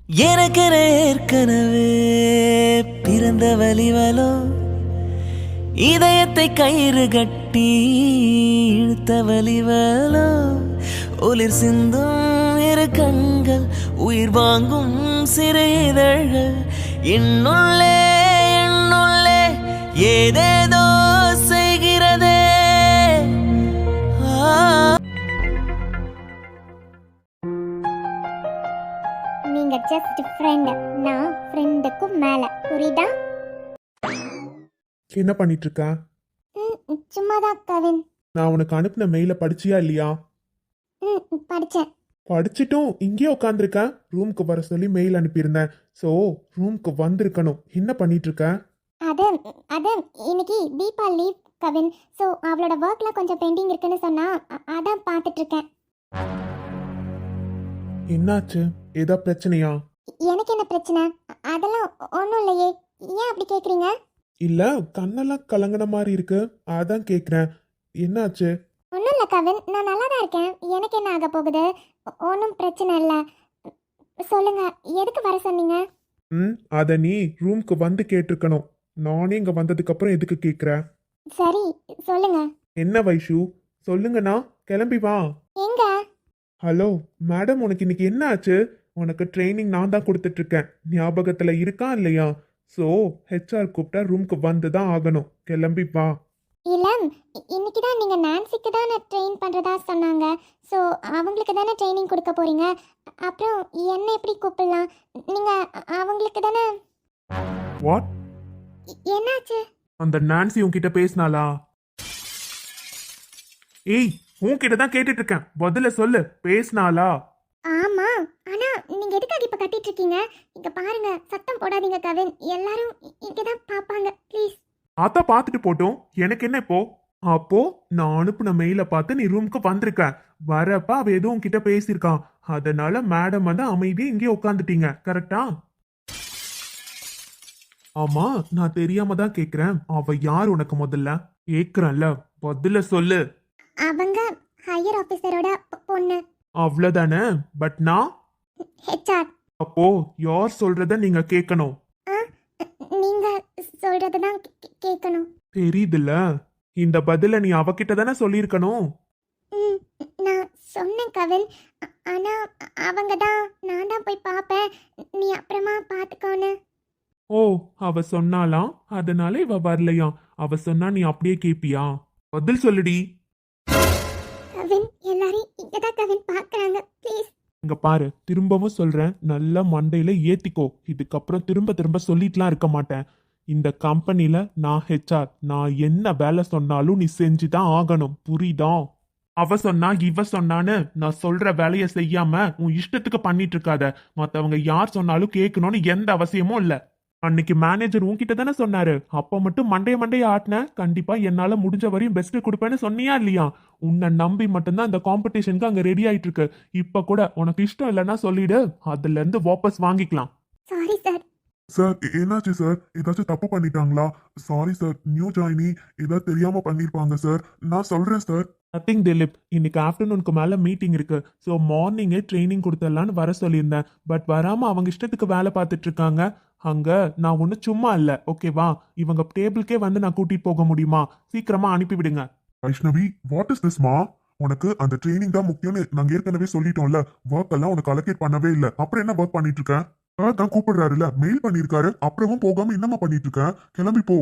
எனக்கென ஏற்கனவே பிறந்த வலிவலோ இதயத்தை கயிறு கட்டி இழுத்த வலிவலோ ஒளிர் சிந்தும் இரு கண்கள் உயிர் வாங்கும் சிறு இதழ்கள் என்னுள்ளே என்னுள்ளே ஏதேதோ செய்கிறதே. நீங்க ஜஸ்ட் ஃப்ரெண்ட், நான் ஃப்ரெண்டுக்கும் மேல, புரியுதா? என்ன பண்ணிட்டு இருக்க? சும்மாதான் கவின். நான் உனக்கு அனுப்பின மெயில படிச்சியா இல்லையா? படிச்சேன். படிச்சிட்டும் இங்கேயே உட்காந்துருக்க. ரூமுக்கு வர சொல்லி மெயில் அனுப்பியிருந்தேன். ஸோ ரூமுக்கு வந்திருக்கணும். என்ன பண்ணிட்டு இருக்க? அது அது இன்னைக்கு தீபா லீவ் கவின். ஸோ அவளோட ஒர்க்ல கொஞ்சம் பெண்டிங் இருக்குன்னு சொன்னா அதான் பார்த்துட்டு இருக்கேன். என்னாச்சு? ஏதா பிரச்சனையா? எனக்கு என்ன பிரச்சனை? அதெல்லாம் ஒன்றும் இல்லையே. ஏன் அப்படி கேட்குறீங்க? இல்ல, கண்ணெல்லாம் கலங்கின மாதிரி இருக்கு, அதான் கேக்குறேன். என்னாச்சு? ஒன்றும் இல்லை கவின், நான் நல்லா தான் இருக்கேன். எனக்கு என்ன ஆக போகுது? ஒன்றும் பிரச்சனை இல்லை. சொல்லுங்க, எதுக்கு வர சொன்னீங்க? அத நீ ரூமுக்கு வந்து கேட்டிருக்கணும். நானே இங்க வந்ததுக்கு அப்புறம் எதுக்கு கேக்குற? சரி சொல்லுங்க. என்ன வைஷு, சொல்லுங்கண்ணா, கிளம்பி வா. எங்க? ஹலோ மேடம், உனக்கு இன்னைக்கு என்ன ஆச்சு? உனக்கு ட்ரைனிங் நான் தான் கொடுத்துட்டு இருக்கேன், ஞாபகத்துல இருக்கா இல்லையா? ஸோ ஹெச்ஆர் கூப்பிட்டா ரூமுக்கு வந்து தான் ஆகணும். கிளம்பி வா. இல்லை, இன்னைக்கு தான் நீங்கள் நான்சிக்கு தானே ட்ரெயின் பண்ணுறதா சொன்னாங்க. ஸோ அவங்களுக்கு தானே ட்ரைனிங் கொடுக்க போகிறீங்க. அப்புறம் என்ன எப்படி கூப்பிடலாம்? நீங்கள் அவங்களுக்கு தானே. வாட்? என்னாச்சு? அந்த நான்சி உன்கிட்ட பேசினாளா? ஏய், உன்கிட்ட தான் கேட்டுட்டு இருக்கேன், பதில சொல்லு. பேசினாளா? ஆமாம், ஆனால் நீங்கள் எதுக்காக இப்போ கத்திட்டு இருக்கீங்க? இங்கே பாருங்க, சத்தம் போடாதீங்க கவின். எல்லாரும் இங்கே தான் பார்ப்பாங்க, ப்ளீஸ். ஆத்தா பார்த்துட்டு போட்டோம், எனக்கு என்ன இப்போ? அப்போ நான் அனுப்புன மெயில பார்த்து நீ ரூமுக்கு வந்திருக்க. வரப்ப அவ எதுவும் உன்கிட்ட பேசியிருக்கான், அதனால மேடம் வந்து அமைதியா இங்கே உட்காந்துட்டீங்க, கரெக்டா? ஆமா, நான் தெரியாம தான் கேக்குறேன். அவ யார் உனக்கு முதல்ல? கேக்குறேன்ல, பதில சொல்லு. அவங்க ஹையர் ஆஃபீஸரோட பொண்ணு. அவ்வளவுதானே? பட் நான் ஹெச்ஆர். அப்போ யார் சொல்றத நீங்க கேட்கணும். நீங்கள் சொல்கிறது தான் கேட்கணும். தெரியுதுல்ல, இந்த பதில நீ அவகிட்ட தானே சொல்லியிருக்கணும். நான் சொன்னேன் கவின். ஆனால் அவங்க தான் நான் தான் போய் பார்ப்பேன், நீ அப்புறமா பார்த்துக்கோன்னு. ஓ, அவ சொன்னாலாம், அதனால இவ வரலையாம். அவ சொன்னா நீ அப்படியே கேப்பியா? பதில் சொல்லுடி. கவின், எல்லாரும் இங்கே தான் கவின் பார்க்குறாங்க, ப்ளீஸ். இங்க பாரு, திரும்பவும் சொல்றேன், நல்லா மண்டையில ஏத்திக்கோ. இதுக்கப்புறம் திரும்ப திரும்ப சொல்லிட்டுலாம் இருக்க மாட்டேன். இந்த கம்பெனில நான் ஹெச்ஆர், நான் என்ன வேலை சொன்னாலும் நீ செஞ்சுதான் ஆகணும், புரியுதா? அவ சொன்னா இவ சொன்னான்னு நான் சொல்ற வேலைய செய்யாம உன் இஷ்டத்துக்கு பண்ணிட்டு இருக்காத. மத்தவங்க யார் சொன்னாலும் கேட்கணும்னு எந்த அவசியமும் இல்ல. அன்னைக்கு மேனேஜர் உன்கிட்ட தானே சொன்னாரு, அப்ப மட்டும் மண்டைய ஆட்டின. கண்டிப்பா என்னால முடிஞ்ச வரையும் பெஸ்ட் கொடுப்பேன்னு சொன்னியா இல்லையா? உன்னை நம்பி மட்டும்தான் இந்த காம்படிஷனுக்கு அங்க ரெடி ஆயிட்டு இருக்கு. இப்ப கூட உனக்கு இஷ்டம் இல்லைன்னா சொல்லிடு, அதுல இருந்து வாபஸ் வாங்கிக்கலாம். Sorry sir. சார் என்னாச்சு சார்? ஏதாச்சும் தப்பு பண்ணிட்டாங்களா? சாரி சார், நியூ ஜாயினி, ஏதாவது தெரியாம பண்ணிருப்பாங்க சார். நான் சொல்றேன் சார். நத்திங் திலீப், இன்னைக்கு ஆஃப்டர்நூனுக்கு மேல மீட்டிங் இருக்கு. ஸோ மார்னிங்கே ட்ரைனிங் கொடுத்துடலான்னு வர சொல்லியிருந்தேன். பட் வராம அவங்க இஷ்டத்துக்கு வேலை பார்த்துட்டு இருக்காங்க. அங்க நான் ஒன்றும் சும்மா இல்லை, ஓகேவா? இவங்க டேபிளுக்கே வந்து நான் கூட்டிட்டு போக முடியுமா? சீக்கிரமா அனுப்பி விடுங்க. வைஷ்ணவி, வாட் இஸ் திஸ் மா? உனக்கு அந்த ட்ரைனிங் தான் முக்கியம்னு நாங்க ஏற்கனவே சொல்லிட்டோம்ல. ஒர்க் எல்லாம் உனக்கு அலோகேட் பண்ணவே இல்லை. அப்புறம் என்ன ஒர்க் பண்ணிட்டு இருக்க? தான் கூப்பிடுறாருல, மெயில் பண்ணிருக்காரு. அப்புறமும் போகாம என்னமா பண்ணிட்டு இருக்க? கிளம்பி போ.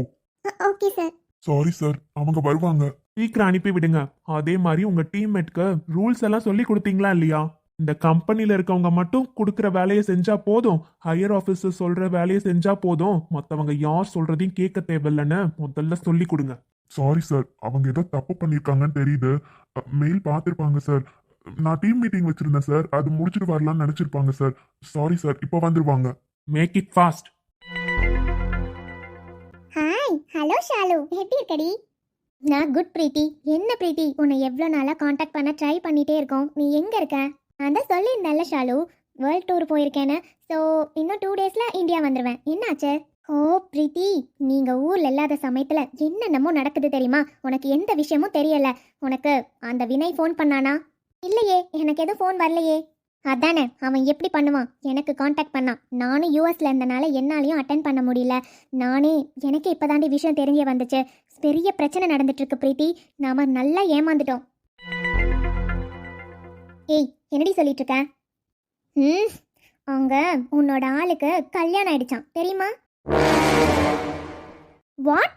Okay sir. சாரி சார், அவங்க வருவாங்க. சீக்கிரம் அனுப்பி விடுங்க. அதே மாதிரி உங்க டீம்மேட்க்கு ரூல்ஸ் எல்லாம் சொல்லி கொடுத்தீங்களா இல்லையா? இந்த கம்பெனில இருக்கவங்க மட்டும் கொடுக்குற வேலையை செஞ்சா போதும், ஹையர் ஆபீசர் சொல்ற வேலையை செஞ்சா போதும், மத்தவங்க யார் சொல்றதையும் கேட்க தேவையில்லைன்னு முதல்ல சொல்லி கொடுங்க. சாரி சார், அவங்க ஏதோ தப்பு பண்ணிருக்காங்கன்னு தெரியுது. மெயில் பார்த்திருப்பாங்க சார். நான் டீம் மீட்டிங் வச்சிருந்தேன் சார், அது முடிச்சுட்டு வரலாம்னு நினைச்சிருப்பாங்க சார். சாரி சார், இப்போ வந்துருவாங்க. Make it fast. Hi, hello Shalu, எப்படி இருக்கடி? நான் குட் பிரீத்தி. என்ன பிரீத்தி, உன்னை எவ்வளோ நாளாக காண்டாக்ட் பண்ண ட்ரை பண்ணிட்டே இருக்கோம். நீ எங்கே இருக்க? நான் தான் சொல்லியிருந்தேன்ல ஷாலு, வேர்ல்ட் டூர் போயிருக்கேன்னு. ஸோ இன்னும் 2 டேஸில் இந்தியா வந்துடுவேன். என்னாச்சு? ஓ பிரீத்தி, நீங்கள் ஊரில் இல்லாத சமயத்தில் என்னென்னமோ நடக்குது தெரியுமா? உனக்கு எந்த விஷயமும் தெரியல. உனக்கு அந்த வினய் ஃபோன் பண்ணானா? இல்லையே, எனக்கு எதுவும் ஃபோன் வரலையே. அதானே அவன் எப்படி பண்ணுவான்? எனக்கு காண்டாக்ட் பண்ணான். நானும் யூஎஸ்ல இருந்தனால என்னாலையும் அட்டென்ட் பண்ண முடியல. எனக்கு இப்போதாண்டி விஷயம் தெரிஞ்சே வந்துச்சு. பெரிய பிரச்சனை நடந்துட்டு இருக்கு பிரீத்தி. நாம நல்லா ஏமாந்துட்டோம். ஏய், என்னடி சொல்லிட்டு இருக்க? அவங்க உன்னோட ஆளுக்கு கல்யாணம் ஆயிடுச்சான், தெரியுமா? வாட்?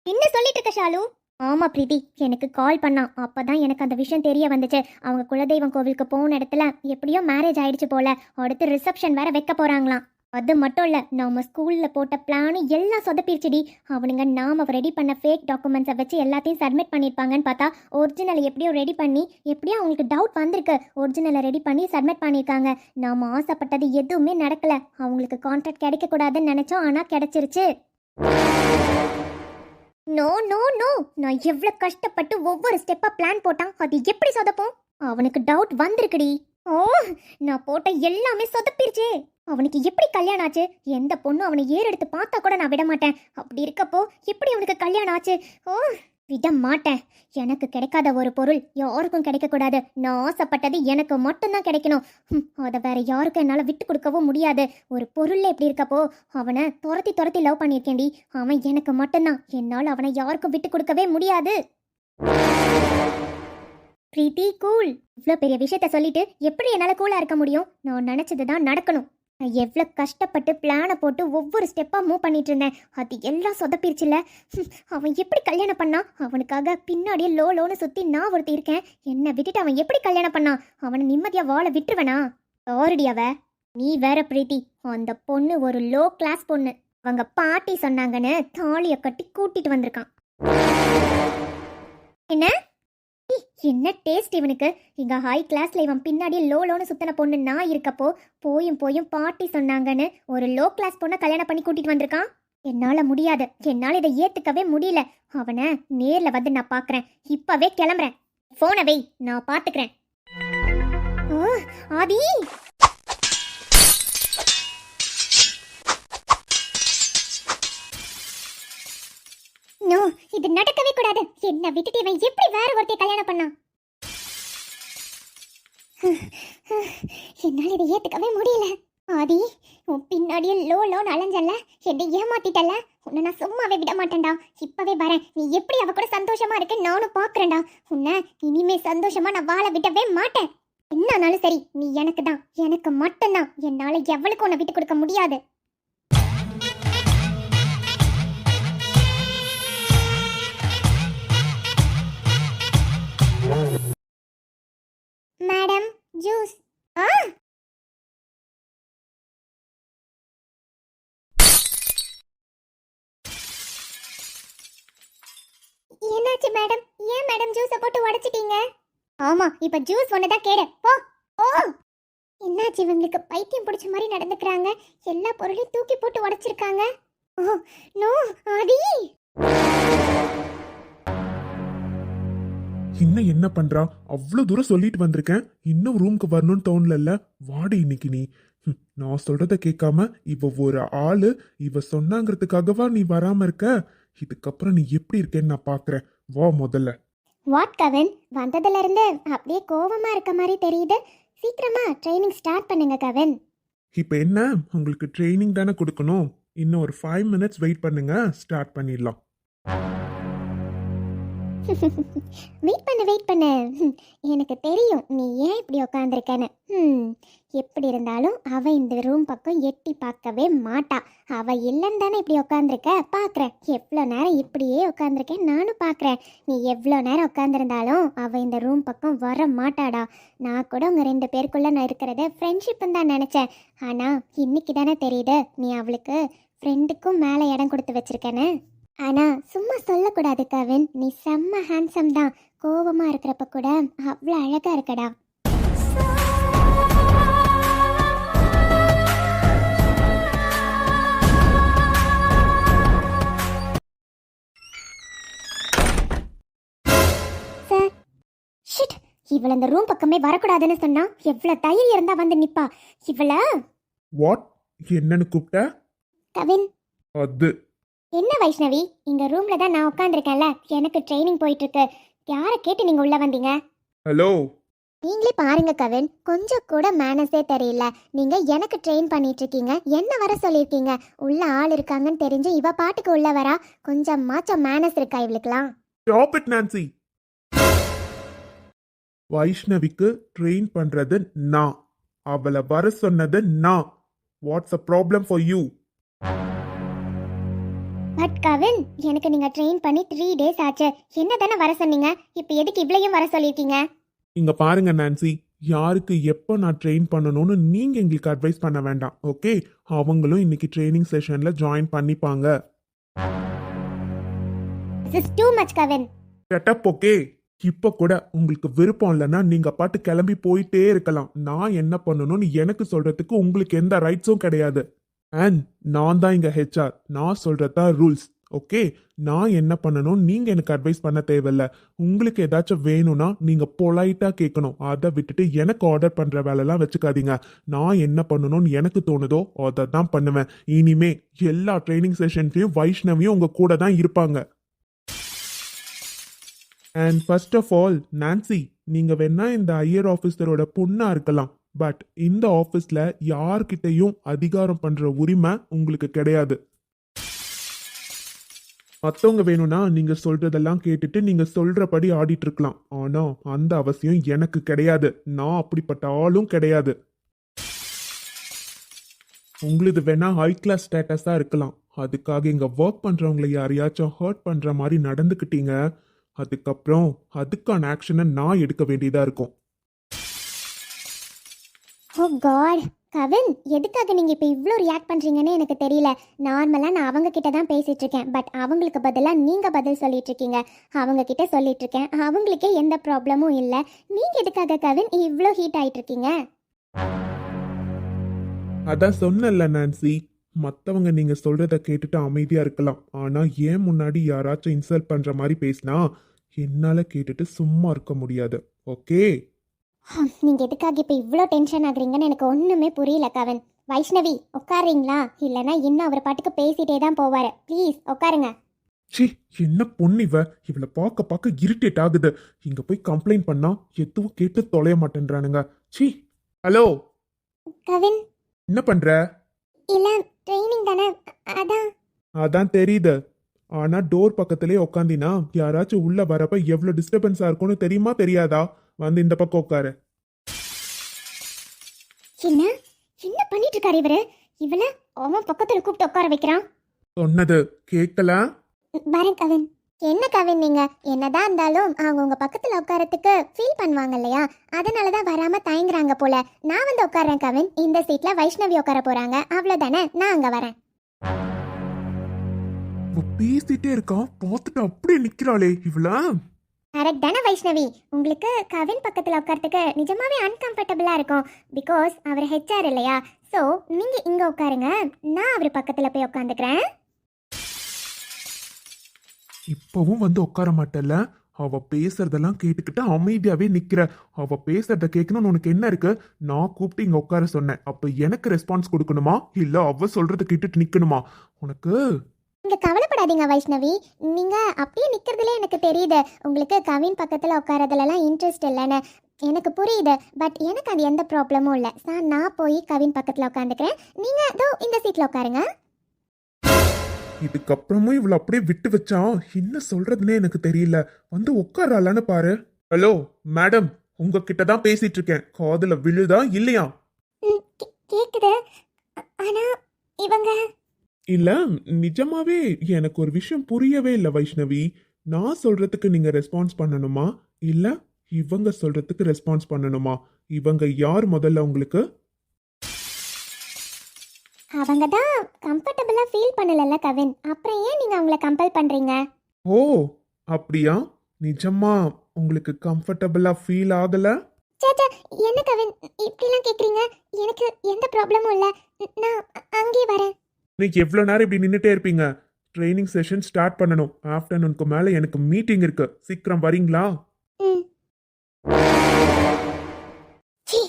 என்ன சொல்லிட்டு இருக்க ஷாலு? ஆமா பிரீத்தி, எனக்கு கால் பண்ணான். அப்பதான் எனக்கு அந்த விஷயம் தெரிய வந்துச்சு. அவங்க குலதெய்வம் கோவிலுக்கு போன இடத்துல எப்படியோ மேரேஜ் ஆயிடுச்சு போல. அடுத்து ரிசப்ஷன் வேற வைக்க போறாங்களாம். அது மட்டும் இல்ல, நம்ம ஸ்கூல்ல போட்ட பிளானு எல்லாம் சொதப்பிடுச்சுடி. அவனுங்க நாம ரெடி பண்ண ஃபேக் டாக்குமெண்ட்ஸை வச்சு எல்லாத்தையும் சப்மிட் பண்ணியிருப்பாங்கன்னு பார்த்தா ஒரிஜினலை எப்படியோ ரெடி பண்ணி, எப்படியோ அவங்களுக்கு டவுட் வந்திருக்கு, ஒரிஜினலை ரெடி பண்ணி சப்மிட் பண்ணியிருக்காங்க. நாம ஆசைப்பட்டது எதுவுமே நடக்கல. அவங்களுக்கு கான்ட்ராக்ட் கிடைக்க கூடாதுன்னு நினைச்சோம், ஆனா கிடைச்சிருச்சு. நோ நோ நோ, நான் எவ்வளவு கஷ்டப்பட்டு ஒவ்வொரு ஸ்டெப்பா பிளான் போட்டான், அது எப்படி சொதப்போம்? அவனுக்கு டவுட் வந்திருக்குடி. ஓ, நான் போட்ட எல்லாமே சொதப்பிருச்சே. அவனுக்கு எப்படி கல்யாணம் ஆச்சு? எந்த பொண்ணு அவனை ஏறெடுத்து பார்த்தா கூட நான் விட மாட்டேன். அப்படி இருக்கப்போ எப்படி அவனுக்கு கல்யாணம் ஆச்சு? ஓ, விட மாட்டேன். எனக்கு கிடைக்காத ஒரு பொருள் யாருக்கும் கிடைக்க கூடாது. நான் ஆசைப்பட்டது எனக்கு மட்டும்தான் கிடைக்கணும். அதை வேற யாருக்கும் என்னால விட்டு கொடுக்கவும் முடியாது. ஒரு பொருள்ல எப்படி இருக்கப்போ அவனை துரத்தி துரத்தி லவ் பண்ணியிருக்கேன்டி. அவன் எனக்கு மட்டும்தான். என்னால் அவனை யாருக்கும் விட்டு கொடுக்கவே முடியாது. பிரீத்தி கூல். இவ்வளோ பெரிய விஷயத்த சொல்லிட்டு எப்படி என்னால் கூலாக இருக்க முடியும்? நான் நினச்சது தான் நடக்கணும். நான் எவ்வளோ கஷ்டப்பட்டு பிளானை போட்டு ஒவ்வொரு ஸ்டெப்பாக மூவ் பண்ணிட்டு இருந்தேன். அது எல்லாம் சொதப்பிருச்சுல. அவன் எப்படி கல்யாணம் பண்ணான்? அவனுக்காக பின்னாடியே லோன்னு சுற்றி நான் ஒருத்தி இருக்கேன். என்னை விட்டுட்டு அவன் எப்படி கல்யாணம் பண்ணான்? அவனை நிம்மதியாக வாழ விட்டுருவனா? ஆல்ரெடி அவ நீ வேற பிரீத்தி, அந்த பொண்ணு ஒரு லோ கிளாஸ் பொண்ணு. அவங்க பாட்டி சொன்னாங்கன்னு தாலியை கட்டி கூட்டிட்டு வந்திருக்கான். என்ன டேஸ்ட் இவனுக்கு! இங்க ஹை கிளாஸ்ல இவன் பின்னாடி லோன்னு சுத்தன பொண்ணு நான் இருக்கப்போ போயும் பாட்டி சொன்னாங்கன்னு ஒரு லோ கிளாஸ் பொண்ணை கல்யாணம் பண்ணி கூட்டிட்டு வந்திருக்கான். என்னால முடியாது. என்னால இதை ஏத்துக்கவே முடியல. அவனை நேர்ல வந்து நான் பாக்குறேன். இப்பவே கிளம்புறேன். போனை வை, நான் பாத்துக்கிறேன். ஆதி, நோ, இது நடக்கவே கூடாது. என்ன விட்டுட்டு இவன் எப்படி வேற ஒருத்தைய கல்யாணம் பண்ணான்? என்னால இதை ஏத்துக்கவே முடியல. ஆதி, உன் பின்னாடியே லோன்னு அலைஞ்சல்ல, என்னை ஏமாத்திட்டல. உன்னை நான் சும்மாவே விட மாட்டேன்டா. இப்பவே வரேன். நீ எப்படி அவ கூட சந்தோஷமா இருக்க நானும் பாக்குறேன்டா. உன்னை இனிமே சந்தோஷமா நான் வாழ விடவே மாட்டேன். என்னானாலும் சரி, நீ எனக்கு தான், எனக்கு மட்டும்தான். என்னால எவளுக்கு உன்னை விட்டு கொடுக்க முடியாது. Madam, juice. என்னாச்சு மேடம்? ஏன் மேடம் ஜூஸை போட்டு உடைச்சிட்டீங்க? ஆமா, இப்ப ஜூஸ் ஒண்ணுதான் கேடு. போ. ஓ, என்னாச்சு இவங்களுக்கு? பைத்தியம் பிடிச்ச மாதிரி நடந்துக்கிறாங்க. எல்லா பொருளையும் தூக்கி போட்டு உடைச்சிருக்காங்க. ஓ நோ, ஆதி. இன்னும் என்ன பண்றா? அவ்வளோ தூரம் சொல்லிட்டு வந்திருக்கேன், இன்னும் ரூமுக்கு வரணும்னு தோணல. வாடி இன்னைக்கு நீ. நான் சொல்றத கேட்காம இவ ஒரு ஆளு. இவ சொன்னாங்கிறதுக்காகவா நீ வராம இருக்க? இதுக்கப்புறம் நீ எப்படி இருக்கேன்னு நான் பாக்குறேன். வா முதல்ல. வாட் கவின், வந்ததுல இருந்து அப்படியே கோவமா இருக்க மாதிரி தெரியுது. சீக்கிரமா ட்ரைனிங் ஸ்டார்ட் பண்ணுங்க கவின். இப்போ என்ன, உங்களுக்கு ட்ரைனிங் தானே கொடுக்கணும்? இன்னும் ஒரு 5 minutes வெயிட் பண்ணுங்க, ஸ்டார்ட் பண்ணிடலாம். வெயிட் பண்ணு. எனக்கு தெரியும் நீ ஏன் இப்படி உட்காந்துருக்கேன்னு. எப்படி இருந்தாலும் அவ இந்த ரூம் பக்கம் எட்டி பார்க்கவே மாட்டா. அவ இல்லைன்னு தானே இப்படி உட்காந்துருக்க. பார்க்குறேன் எவ்வளோ நேரம் இப்படியே உட்காந்துருக்கேன், நானும் பார்க்குறேன். நீ எவ்வளோ நேரம் உட்காந்துருந்தாலும் அவ இந்த ரூம் பக்கம் வர மாட்டாடா. நான் கூட உங்கள் 2 பேருக்குள்ள நான் இருக்கிறத ஃப்ரெண்ட்ஷிப்புன்னு தான் நினச்சேன். ஆனால் இன்னைக்கு தானே தெரியுது நீ அவளுக்கு ஃப்ரெண்டுக்கும் மேலே இடம் கொடுத்து வச்சிருக்கேன்னு. ஆனா சும்மா சொல்லக்கூடாது கவின், நீ செம்ம ஹேண்ட்ஸம் தான். கோவமா இருக்கிறப்ப கூட அவ்வளோ அழகா இருக்கடா. சார், ஷிட், இவள இந்த ரூம் பக்கமே வரக்கூடாதுன்னு சொன்னா எவ்வளவு தைரியம் இருந்தா வந்து நிப்பா இவள. வாட்? என்னன்னு கூப்பிட்ட? கவின். அது என்ன வைஷ்ணவி, இங்க ரூம்ல தான் நான் உட்காந்துருக்கேன்ல, எனக்கு ட்ரைனிங் போயிட்டு இருக்கு. யாரை கேட்டு நீங்க உள்ள வந்தீங்க? ஹலோ, நீங்களே பாருங்க கவின், கொஞ்சம் கூட மேனஸே தெரியல. நீங்க எனக்கு ட்ரெயின் பண்ணிட்டு இருக்கீங்க, என்ன வர சொல்லியிருக்கீங்க. உள்ள ஆள் இருக்காங்கன்னு தெரிஞ்சு இவ பாட்டுக்கு உள்ள வரா. கொஞ்சம் மாச்சம் மேனஸ் இருக்கா இவளுக்குலாம்? Stop it, Nancy. வைஷ்ணவிக்கு ட்ரெயின் பண்றது நான், அவளை வர சொன்னது நான். What's a problem for you? But Kavin, எனக்கு நீங்க ட்ரெயின் பண்ணி 3 days ஆச்சு. என்ன தானே வர சொன்னீங்க, இப்போ எதுக்கு இவ்வளையும் வர சொல்லியிருக்கீங்க? இங்க பாருங்க நான்சி, யாருக்கு எப்போ நான் ட்ரெயின் பண்ணணும்னு நீங்க எங்களுக்கு அட்வைஸ் பண்ண வேண்டாம், ஓகே? அவங்களும் இன்னைக்கு ட்ரைனிங் செஷன்ல ஜாயின் பண்ணிப்பாங்க. This is too much Kavin. Setup okay? இப்ப கூட உங்களுக்கு விருப்பம் இல்லைன்னா நீங்க பாட்டு கிளம்பி போயிட்டே இருக்கலாம். நான் என்ன பண்ணணும்னு எனக்கு சொல்றதுக்கு உங்களுக்கு எந்த ரைட்ஸும் கிடையாது. அண்ட் நான் தான் இங்க ஹெச்ஆர், நான் சொல்றதா ரூல்ஸ், ஓகே? நான் என்ன பண்ணணும் நீங்க எனக்கு அட்வைஸ் பண்ண தேவையில்ல. உங்களுக்கு ஏதாச்சும் வேணும்னா நீங்க பொலைட்டா கேட்கணும். அதை விட்டுட்டு எனக்கு ஆர்டர் பண்ற வேலைலாம் வச்சுக்காதீங்க. நான் என்ன பண்ணணும்னு எனக்கு தோணுதோ அதை தான் பண்ணுவேன். இனிமே எல்லா ட்ரைனிங் செஷன்ஸ்லயும் வைஷ்ணவியும் உங்க கூட தான் இருப்பாங்க. And first of all Nancy, நீங்க வேணா இந்த ஐயர் ஆஃபீஸரோட பொண்ணா இருக்கலாம், பட் இந்த ஆஃபீஸ்ல யார்கிட்டையும் அதிகாரம் பண்ற உரிமை உங்களுக்கு கிடையாது. மற்றவங்க வேணும்னா நீங்க சொல்றதெல்லாம் கேட்டுட்டு நீங்க சொல்றபடி ஆடிட்டு இருக்கலாம். ஆனா அந்த அவசியம் எனக்கு கிடையாது. நான் அப்படிப்பட்ட ஆளும் கிடையாது. உங்களுக்கு வேணா ஹை கிளாஸ் ஸ்டேட்டஸா இருக்கலாம், அதுக்காக இங்க ஒர்க் பண்றவங்களை யாரையாச்சும் ஹர்ட் பண்ற மாதிரி நடந்துக்கிட்டீங்க, அதுக்கப்புறம் அதுக்கான ஆக்ஷனை நான் எடுக்க வேண்டியதா இருக்கும். ஓ காட் கவின், எதுக்காக நீங்க இப்போ இவ்வளோ ரியாக்ட் பண்றீங்கன்னு எனக்கு தெரியல. நார்மலா நான் அவங்க கிட்ட தான் பேசிட்டு இருக்கேன், பட் அவங்களுக்கு பதிலா நீங்க பதில் சொல்லிட்டு இருக்கீங்க. அவங்க கிட்ட சொல்லிட்டு இருக்கேன், அவங்களுக்கே எந்த ப்ராப்ளமும் இல்லை. நீங்க எதுக்காக கவின் இவ்வளோ ஹீட் ஆயிட்டு இருக்கீங்க? அதான் சொன்னல நான்சி, மற்றவங்க நீங்க சொல்றத கேட்டுட்டு அமைதியா இருக்கலாம், ஆனா ஏன் முன்னாடி யாராச்சும் இன்சல்ட் பண்ற மாதிரி பேசினா என்னால கேட்டுட்டு சும்மா இருக்க முடியாது, ஓகே? நீங்க எதுக்காக இப்போ இவ்வளோ டென்ஷன் ஆகுறீங்கன்னு எனக்கு ஒண்ணுமே புரியல கவின். வைஷ்ணவி உட்காருறீங்களா? இல்லைன்னா இன்னும் அவர் பாட்டுக்கு பேசிட்டே தான் போவாரு. ப்ளீஸ் உட்காருங்க. சி, என்ன பொண்ணு இவளை பார்க்க பார்க்க இரிட்டேட் ஆகுது. இங்க போய் கம்ப்ளைண்ட் பண்ணா எதுவும் கேட்டு தொலைய மாட்டேன்றானுங்க. சி. ஹலோ கவின். என்ன பண்ற? இல்ல ட்ரைனிங் தானே, அதான். அதான் தெரியுது, ஆனா டோர் பக்கத்திலே உக்காந்தினா யாராச்சும் உள்ள வரப்ப எவ்வளவு டிஸ்டர்பன்ஸா இருக்கும்னு தெரியுமா தெரியாதா? வந்து இந்த பக்கம் உட்காரு. என்ன என்ன பண்ணிட்டு இருக்காரு இவரு? இவள அவன் பக்கத்துல கூப்பிட்டு உட்கார வைக்கிறான். சொன்னது கேட்கல? வரேன் கவின். என்ன கவின், நீங்க என்னதான் இருந்தாலும் அவங்க உங்க பக்கத்துல உட்காரத்துக்கு ஃபீல் பண்ணுவாங்க இல்லையா? அதனாலதான் வராம தயங்குறாங்க போல. நான் வந்து உட்கார்றேன் கவின். இந்த சீட்ல வைஷ்ணவி உட்கார போறாங்க, அவ்வளவுதானே? நான் அங்க வரேன். பேசிட்டே இருக்கான், பார்த்துட்டு அப்படியே நிக்கிறாளே இவளா. கரெக்ட் தானே வைஷ்ணவி? உங்களுக்கு கவின் பக்கத்துல உட்காரத்துக்கு நிஜமாவே அன்கம்ஃபர்டபுளா இருக்கும். பிகாஸ் அவர் ஹெச்ஆர் இல்லையா? ஸோ நீங்க இங்க உட்காருங்க, நான் அவர் பக்கத்துல போய் உட்காந்துக்கிறேன். இப்பவும் வந்து உட்கார மாட்டல. அவ பேசுறதெல்லாம் கேட்டுக்கிட்டு அமைதியாவே நிக்கிற. அவ பேசுறத கேட்கணும்னு உனக்கு என்ன இருக்கு? நான் கூப்பிட்டு இங்க உட்கார சொன்னேன், அப்ப எனக்கு ரெஸ்பான்ஸ் கொடுக்கணுமா இல்ல அவ சொல்றத கேட்டுட்டு நிக்கணுமா உனக்கு? நீங்க கவலைப்படாதீங்க வைஷ்ணவி, நீங்க அப்படியே நிக்கிறதுல எனக்கு தெரியுது உங்களுக்கு கவின் பக்கத்துல உட்காரதுலலாம் இன்ட்ரெஸ்ட் இல்லைன்னு. எனக்கு புரியுது, பட் எனக்கு அது எந்த ப்ராப்ளமும் இல்லை. நான் போய் கவின் பக்கத்துல உட்காந்துக்கிறேன், நீங்க இதோ இந்த சீட்ல உட்காருங்க. இதுக்கப்புறமும் இவள அப்படியே விட்டு வச்சா என்ன சொல்றதுன்னே எனக்கு தெரியல. வந்து உட்காராளான்னு பாரு. ஹலோ மேடம், உங்ககிட்ட தான் பேசிட்டு இருக்கேன், காதுல விழுதா இல்லையா? கேக்குது, ஆனா இவங்க. இல்ல நிஜமாவே எனக்கு ஒரு விஷயம் புரியவே இல்லை வைஷ்ணவி. நான் சொல்றதுக்கு நீங்க ரெஸ்பான்ஸ் பண்ணணுமா இல்ல இவங்க சொல்றதுக்கு ரெஸ்பான்ஸ் பண்ணணுமா? இவங்க யார் முதல்ல உங்களுக்கு? அவங்க தான் கம்ஃபர்டபுளா ஃபீல் பண்ணலல்ல கவின், அப்புறம் ஏன் நீங்க அவங்கள கம்பல் பண்றீங்க? ஓ அப்படியா? நிஜமா உங்களுக்கு கம்ஃபர்டபுளா ஃபீல் ஆகல? சேச்சா, என்ன கவின் இப்படிலாம் கேக்குறீங்க? எனக்கு எந்த ப்ராப்ளமும் இல்லை, நான் அங்கே வரேன். இன்னைக்கு எவ்வளவு நேரம் இப்படி நின்றுட்டே இருப்பீங்க? ட்ரைனிங் செஷன் ஸ்டார்ட் பண்ணணும். ஆஃப்டர்நூனுக்கு மேல எனக்கு மீட்டிங் இருக்கு, சீக்கிரம் வரீங்களா? சீ,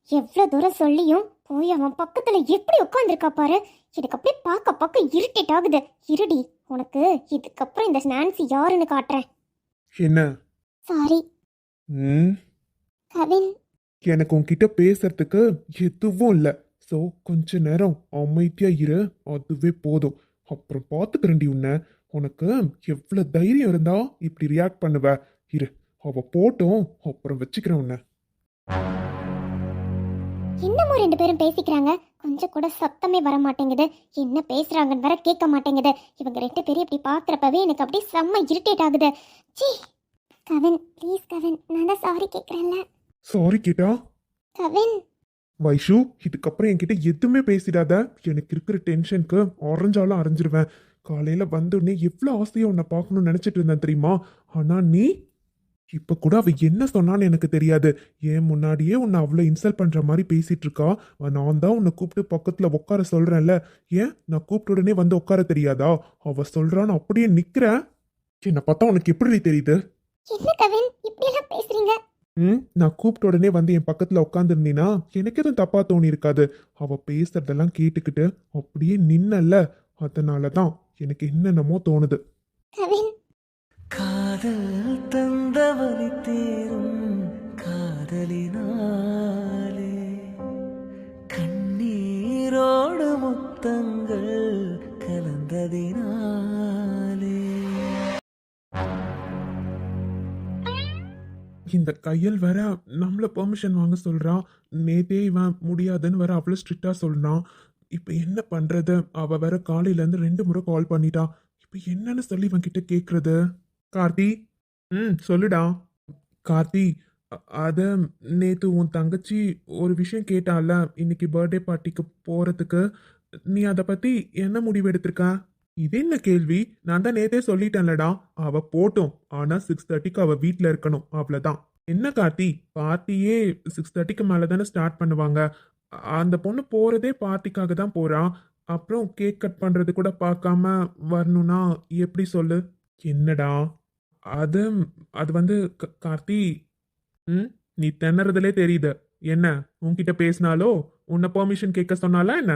எவ்வளவு தூரம் சொல்லியும் போய் அவன் பக்கத்துல எப்படி உட்காந்துருக்கா பாரு. எனக்கு அப்படியே பார்க்க பார்க்க இரிட்டேட் ஆகுது. இருடி, உனக்கு இதுக்கப்புறம் இந்த நான்சி யாருன்னு காட்டுறேன். என்ன? சாரி ம் கவின். எனக்கு உன்கிட்ட பேசுறதுக்கு எதுவும் இல்லை. ஸோ கொஞ்ச நேரம் அமைதியா இரு, அதுவே போதும். அப்புறம் பார்த்துக்கிறேன்டி உன்னை. உனக்கு எவ்வளோ தைரியம் இருந்தா இப்படி ரியாக்ட் பண்ணுவ? இரு, அவ போட்டும், அப்புறம் வச்சுக்கிறேன் உன்னை. என்னமோ ரெண்டு பேரும் பேசிக்கிறாங்க, கொஞ்சம் கூட சத்தமே வர மாட்டேங்குது. என்ன பேசுறாங்கன்னு வேற கேட்க மாட்டேங்குது. இவங்க ரெண்டு பேரும் இப்படி பாக்குறப்பவே எனக்கு அப்படியே செம்ம இரிட்டேட் ஆகுது. சீ. கவின் ப்ளீஸ் கவின், நான் தான் சாரி கேட்குறேன்ல. சாரி கேட்டா? கவின். வைஷு, இதுக்கப்புறம் என்கிட்ட எதுவுமே பேசிடாத. எனக்கு இருக்கிற டென்ஷனுக்கு அரைஞ்சாலும் அரைஞ்சிருவேன். காலையில வந்தோடனே எவ்வளோ ஆசையா உன்னை பார்க்கணும்னு நினைச்சிட்டு இருந்தேன் தெரியுமா? ஆனா நீ இப்ப கூட அவ என்ன சொன்னான்னு எனக்கு தெரியாது. ஏன் முன்னாடியே உன்னை அவ்வளோ இன்சல்ட் பண்ற மாதிரி பேசிட்டு இருக்கா. நான் தான் உன்னை கூப்பிட்டு பக்கத்துல உட்கார சொல்றேன்ல. ஏன் நான் கூப்பிட்ட உடனே வந்து உட்கார தெரியாதா? அவ சொல்றான்னு அப்படியே நிக்கிறேன். என்னை பார்த்தா உனக்கு எப்படி தெரியுது? என்ன கவின் இப்படி எல்லாம் பேசுறீங்க? நான் கூப்பிட்ட உடனே வந்து என் பக்கத்துல உட்காந்துருந்தீன்னா எனக்கு எதுவும் தப்பா தோணி இருக்காது. அவ பேசுறதெல்லாம் கேட்டுக்கிட்டு அப்படியே நின்னல்ல, அதனாலதான் எனக்கு என்னென்னமோ தோணுது. கவின். காதல் தந்தவழி தேரும் காதலினாலே கண்ணீரோடு முத்தங்கள் கலந்ததினாலே. இந்த கையல் வேற நம்மள பெர்மிஷன் வாங்க சொல்றான். நேத்தே இவன் முடியாதுன்னு வேற அவ்வளவு ஸ்ட்ரிக்டா சொல்றான். இப்ப என்ன பண்றது? அவ வேற காலையில இருந்து 2 முறை கால் பண்ணிட்டா. இப்ப என்னன்னு சொல்லி இவன் கிட்ட கேக்குறது? கார்த்தி, சொல்லுடா. கார்த்தி, அத நேத்து உன் தங்கச்சி ஒரு விஷயம் கேட்டால, இன்னைக்கு பர்த்டே பார்ட்டிக்கு போறதுக்கு. நீ அத பத்தி என்ன முடிவு எடுத்திருக்க? இது என்ன கேள்வி? நான் தான் நேத்தே சொல்லிட்டேன்லடா. அவ போட்டும், ஆனா 6:30க்கு அவ வீட்ல இருக்கணும், அவ்வளவுதான். என்ன கார்த்தி, பார்ட்டியே 6:30க்கு மேல தானே ஸ்டார்ட் பண்ணுவாங்க. அந்த பொண்ணு போறதே பார்ட்டிக்காக தான் போறா. அப்புறம் கேக் கட் பண்றது கூட பார்க்காம வரணும்னா எப்படி சொல்லு? என்னடா அது? அது வந்து கார்த்தி, நீ திணறதுலே தெரியுது. என்ன உன்கிட்ட பேசினாலோ உன்னை பெர்மிஷன் கேட்க சொன்னாலா என்ன?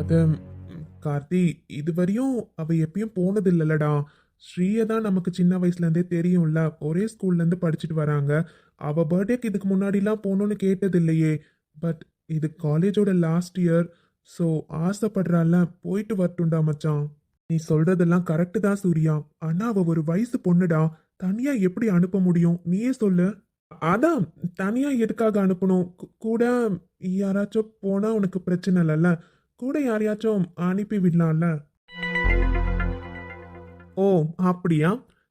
அது கார்த்தி, இதுவரையும் அவ எப்பயும் போனது இல்லலடா. ஸ்ரீயை தான் நமக்கு சின்ன வயசுல இருந்தே தெரியும்ல, ஒரே ஸ்கூல்ல இருந்து படிச்சுட்டு வராங்க. அவ பர்த்டேக்கு இதுக்கு முன்னாடிலாம் போகணும்னு கேட்டது இல்லையே. பட் இது காலேஜோட லாஸ்ட் இயர். ஸோ ஆசைப்படுறால, போயிட்டு வரட்டும்டா மச்சான். நீ சொல்றதெல்லாம் கரெக்டு தான் சூர்யா. ஆனா அவ ஒரு வயசு பொண்ணுடா. தனியா எப்படி அனுப்ப முடியும்? நீயே சொல்லு. அதான், தனியா எதுக்காக அனுப்பணும்? கூட யாராச்சும் போனா உனக்கு பிரச்சனை இல்லைல்ல. கூட யாரையாச்சும் அனுப்பி விடலாம்ல. ஓ அப்படியா?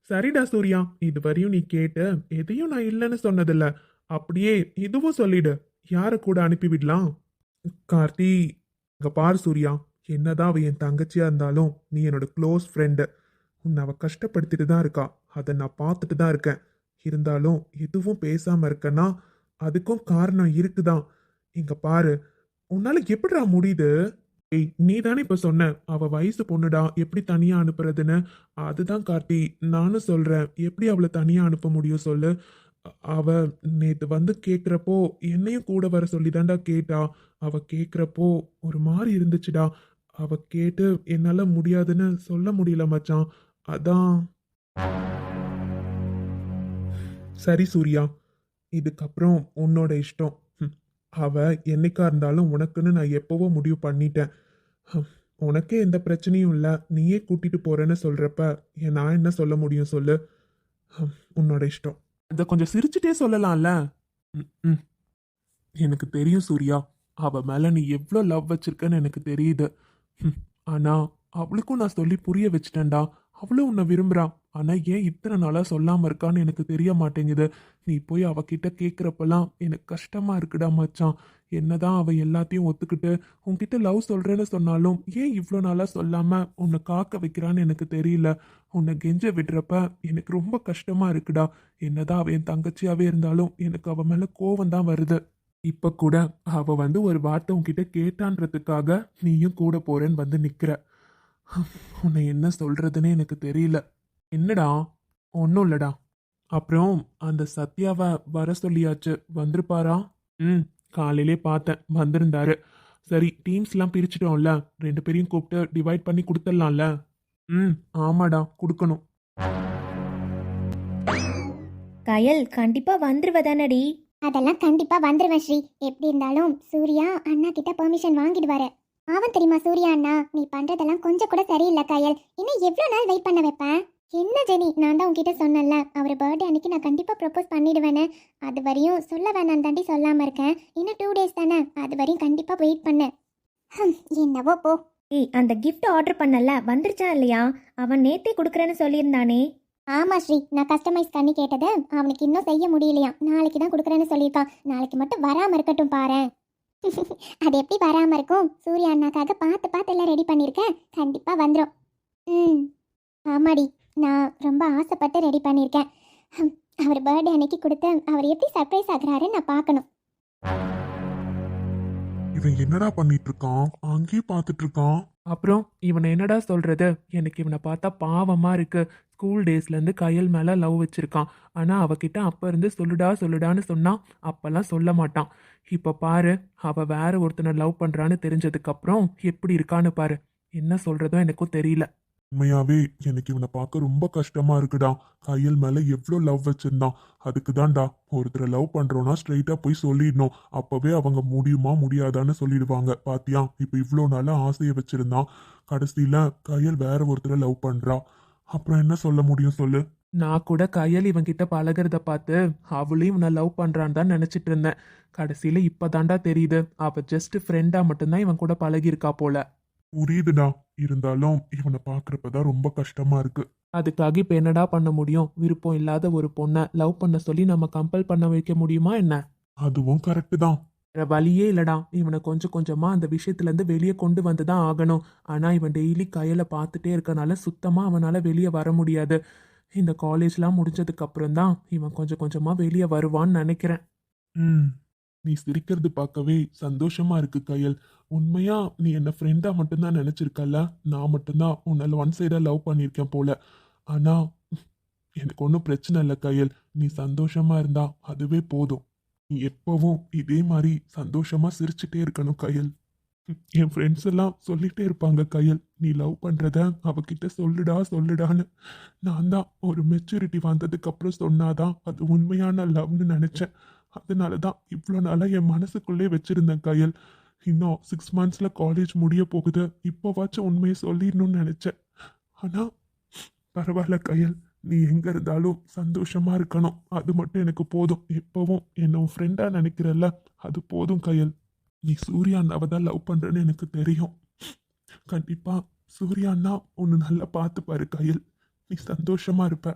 சரிடா சூர்யா, இதுவரையும் நீ கேட்டு எதையும் நான் இல்லைன்னு சொன்னதில்ல. அப்படியே இதுவும் சொல்லிடு, யார கூட அனுப்பி விடலாம்? கார்த்தி, இங்க பாரு சூர்யா, என்னதான் அவ என் தங்கச்சியா இருந்தாலும் நீ என்னோட க்ளோஸ் ஃப்ரெண்டு. உன்னை அவ கஷ்டப்படுத்திட்டு தான் இருக்கா, அதை நான் பார்த்துட்டு தான் இருக்கேன். இருந்தாலும் எதுவும் பேசாம இருக்கேன்னா அதுக்கும் காரணம் இருக்குதான். இங்க பாரு, உன்னால எப்படிடா முடியுது? ஏய், நீ தானே இப்ப சொன்ன அவ வயசு பொண்ணுடா, எப்படி தனியா அனுப்புறதுன்னு. அதுதான் கார்த்தி நானும் சொல்றேன். எப்படி அவளை தனியா அனுப்ப முடியும் சொல்லு? அவ நேத்து வந்து கேக்குறப்போ என்னையும் கூட வர சொல்லிதான்டா கேட்டா. அவ கேக்குறப்போ ஒரு மாதிரி இருந்துச்சுடா. அவ கேட்டு என்னால முடியாதுன்னு சொல்ல முடியல மச்சான். அதான். சரி சூர்யா, இதுக்கப்புறம் உன்னோட இஷ்டம். அவ என்னைக்கா இருந்தாலும் உனக்குன்னு நான் எப்பவோ முடிவு பண்ணிட்டேன். உனக்கே எந்த பிரச்சனையும் இல்லை, நீயே கூட்டிட்டு போறேன்னு சொல்றப்ப நான் என்ன சொல்ல முடியும் சொல்லு? உன்னோட இஷ்டம். இதை கொஞ்சம் சிரிச்சுட்டே சொல்லலாம்ல. எனக்கு தெரியும் சூர்யா, அவ மேல நீ எவ்வளோ லவ் வச்சிருக்கன்னு எனக்கு தெரியுது. ஆனா அவளுக்கும் நான் சொல்லி புரிய வச்சிட்டேன்டா. அவளும் உன்னை விரும்புறா. ஆனா ஏன் இத்தனை நாளா சொல்லாம இருக்கான்னு எனக்கு தெரிய மாட்டேங்குது. நீ போய் அவகிட்ட கேக்குறப்பெல்லாம் எனக்கு கஷ்டமா இருக்குடா மச்சான். என்னதான் அவ எல்லாத்தையும் ஒத்துக்கிட்டு உன்கிட்ட லவ் சொல்றேன்னு சொன்னாலும் ஏன் இவ்வளோ நாளா சொல்லாம உன்னை காக்க வைக்கிறான்னு எனக்கு தெரியல. உன்னை கெஞ்ச விடுறப்ப எனக்கு ரொம்ப கஷ்டமா இருக்குடா. என்னதான் அவ என் தங்கச்சியாவே இருந்தாலும் எனக்கு அவ மேல கோவம் தான் வருது. இப்ப கூட அவ வந்து ஒரு வார்த்தை உன்கிட்ட கேட்டான்றதுக்காக நீயும் கூட போறேன்னு வந்து நிக்கிற. உன்னை என்ன சொல்றதுன்னு எனக்கு தெரியல. என்னடா? ஒன்றும் இல்லடா. அப்புறம் அந்த சத்யாவை வர சொல்லியாச்சு, வந்திருப்பாரா? காலையிலே பார்த்தேன், வந்திருந்தாரு. சரி, டீம்ஸ்லாம் பிரிச்சுட்டோம்ல, 2 பேரையும் கூப்பிட்டு டிவைட் பண்ணி கொடுத்துடலாம்ல. ஆமாடா, கொடுக்கணும். கயல் கண்டிப்பா வந்துருவ தானடி? அதெல்லாம் கண்டிப்பா வந்துருவேன் ஸ்ரீ. எப்படி இருந்தாலும் சூர்யா அண்ணா கிட்ட பெர்மிஷன் வாங்கிடுவாரு. அவன் தெரியுமா சூர்யா அண்ணா, நீ பண்றதெல்லாம் கொஞ்சம் கூட சரியில்லை கயல். இன்னும் எவ்வளவு நாள் வெயிட் பண்ண வைப்பேன்? என்ன ஜெனி, நான் தான் உன்கிட்ட சொன்னேன்ல, அவர் பர்த்டே அன்னைக்கு நான் கண்டிப்பா ப்ரப்போஸ் பண்ணிடுவேன்னு. அது வரையும் சொல்ல வேணாம் தாண்டி சொல்லாம இருக்கேன். இன்னும் 2 days தானே, அது வரையும் கண்டிப்பா வெயிட் பண்ணு. என்னவோ போ. ஏய், அந்த gift ஆர்டர் பண்ணல வந்துருச்சா இல்லையா? அவன் நேத்தே கொடுக்குறேன்னு சொல்லியிருந்தானே. ஆமா ஸ்ரீ, நான் கஸ்டமைஸ் பண்ணி கேட்டது அவனுக்கு இன்னும் செய்ய முடியலையா. நாளைக்கு தான் கொடுக்குறேன்னு சொல்லியிருக்கான். நாளைக்கு மட்டும் வராம இருக்கட்டும் பாரேன். அது எப்படி வராம இருக்கும்? சூர்யா அண்ணாக்காக பார்த்து பார்த்து எல்லாம் ரெடி பண்ணியிருக்கேன். கண்டிப்பா வந்துடும். ம் ஆமாடி, நான் ரொம்ப ஆசைப்பட்டு ரெடி பண்ணியிருக்கேன். அவர் பர்த்டே அன்னைக்கு கொடுத்து அவர் எப்படி சர்ப்ரைஸ் ஆகுறாருன்னு நான் பார்க்கணும். இவன் என்னடா பண்ணிட்டு இருக்கான்? அங்கேயே பார்த்துட்டு இருக்கான். அப்புறம் இவனை என்னடா சொல்றது? எனக்கு இவனை பார்த்தா பாவமா இருக்கு. ஸ்கூல் டேஸ்லேருந்து கயல் மேலே லவ் வச்சிருக்கான். ஆனால் அவகிட்ட அப்போ இருந்து சொல்லுடா சொல்லுடான்னு சொன்னா அப்பெல்லாம் சொல்ல மாட்டான். இப்போ பாரு, அவ வேற ஒருத்தனை லவ் பண்ணுறான்னு தெரிஞ்சதுக்கப்புறம் எப்படி இருக்கான்னு பாரு. என்ன சொல்றதோ எனக்கும் தெரியல. உண்மையாவே எனக்கு இவனை பார்க்க ரொம்ப கஷ்டமா இருக்குடா. கையல் மேல எவ்வளோ லவ் வச்சிருந்தான். அதுக்கு தான்டா, ஒருத்தரை லவ் பண்றோம்னா ஸ்ட்ரைட்டா போய் சொல்லிடணும். அப்பவே அவங்க முடியுமா முடியாதான்னு சொல்லிடுவாங்க. பாத்தியா, இப்ப இவ்வளோ நாளா ஆசையை வச்சிருந்தான். கடைசியில கையல் வேற ஒருத்தரை லவ் பண்றா. அப்புறம் என்ன சொல்ல முடியும் சொல்லு? நான் கூட கயல் இவன்கிட்ட பழகிறத பார்த்து அவளையும் இவனை லவ் பண்ணுறான்னு தான் நினச்சிட்டு இருந்தேன். கடைசியில் இப்போதாண்டா தெரியுது, அவள் ஜஸ்ட் ஃப்ரெண்டாக மட்டும்தான் இவன் கூட பழகியிருக்கா போல. புரியுதுடா, இருந்தாலும் இவனை பாக்குறப்பதான் ரொம்ப கஷ்டமா இருக்கு. அதுக்காக இப்போ என்னடா பண்ண முடியும்? விருப்பம் இல்லாத ஒரு பொண்ணை லவ் பண்ண சொல்லி நம்ம கம்பல் பண்ண வைக்க முடியுமா என்ன? அதுவும் கரெக்டு தான். வேற வழியே இல்லடா. இவனை கொஞ்சம் கொஞ்சமாக அந்த விஷயத்துலேருந்து வெளியே கொண்டு வந்து தான் ஆகணும். ஆனால் இவன் டெய்லி கையில் பார்த்துட்டே இருக்கனால சுத்தமாக அவனால் வெளியே வர முடியாது. இந்த காலேஜ்லாம் முடிஞ்சதுக்கு அப்புறம் தான் இவன் கொஞ்சம் கொஞ்சமாக வெளியே வருவான்னு நினைக்கிறேன். நீ சிரிக்கிறது பார்க்கவே சந்தோஷமா இருக்கு கையல். உண்மையா நீ என்ன ஃப்ரெண்டா மட்டும்தான் நினைச்சிருக்கல. நான் மட்டும்தான் உன்னால ஒன் சைடா லவ் பண்ணியிருக்கேன் போல. ஆனா எனக்கு ஒன்றும் பிரச்சனை இல்லை கையல். நீ சந்தோஷமா இருந்தா அதுவே போதும். நீ எப்பவும் இதே மாதிரி சந்தோஷமா சிரிச்சுட்டே இருக்கணும் கையல். என் ஃப்ரெண்ட்ஸ் எல்லாம் சொல்லிட்டே இருப்பாங்க கையல், நீ லவ் பண்றத அவகிட்ட சொல்லுடா சொல்லுடான்னு. நான் தான் ஒரு மெச்சூரிட்டி வந்ததுக்கு அப்புறம் சொன்னாதான் அது உண்மையான லவ்னு நினைச்சேன். அதனால தான் இவ்வளோ நாளாக என் மனசுக்குள்ளே வச்சிருந்தேன் கையல். இன்னும் 6 monthsல காலேஜ் முடிய போகுது. இப்போவாச்சும் உண்மையை சொல்லிடணும்னு நினைச்சேன். ஆனா பரவாயில்ல கையல், நீ எங்க இருந்தாலும் சந்தோஷமா இருக்கணும். அது மட்டும் எனக்கு போதும். எப்பவும் என்ன உன் ஃப்ரெண்டா நினைக்கிறல்ல, அது போதும் கையல். நீ சூர்யா அண்ணாவை தான் லவ் பண்றேன்னு எனக்கு தெரியும். கண்டிப்பா சூர்யா அண்ணா உன்னை நல்லா பார்த்து பாரு கையல். நீ சந்தோஷமா இருப்ப.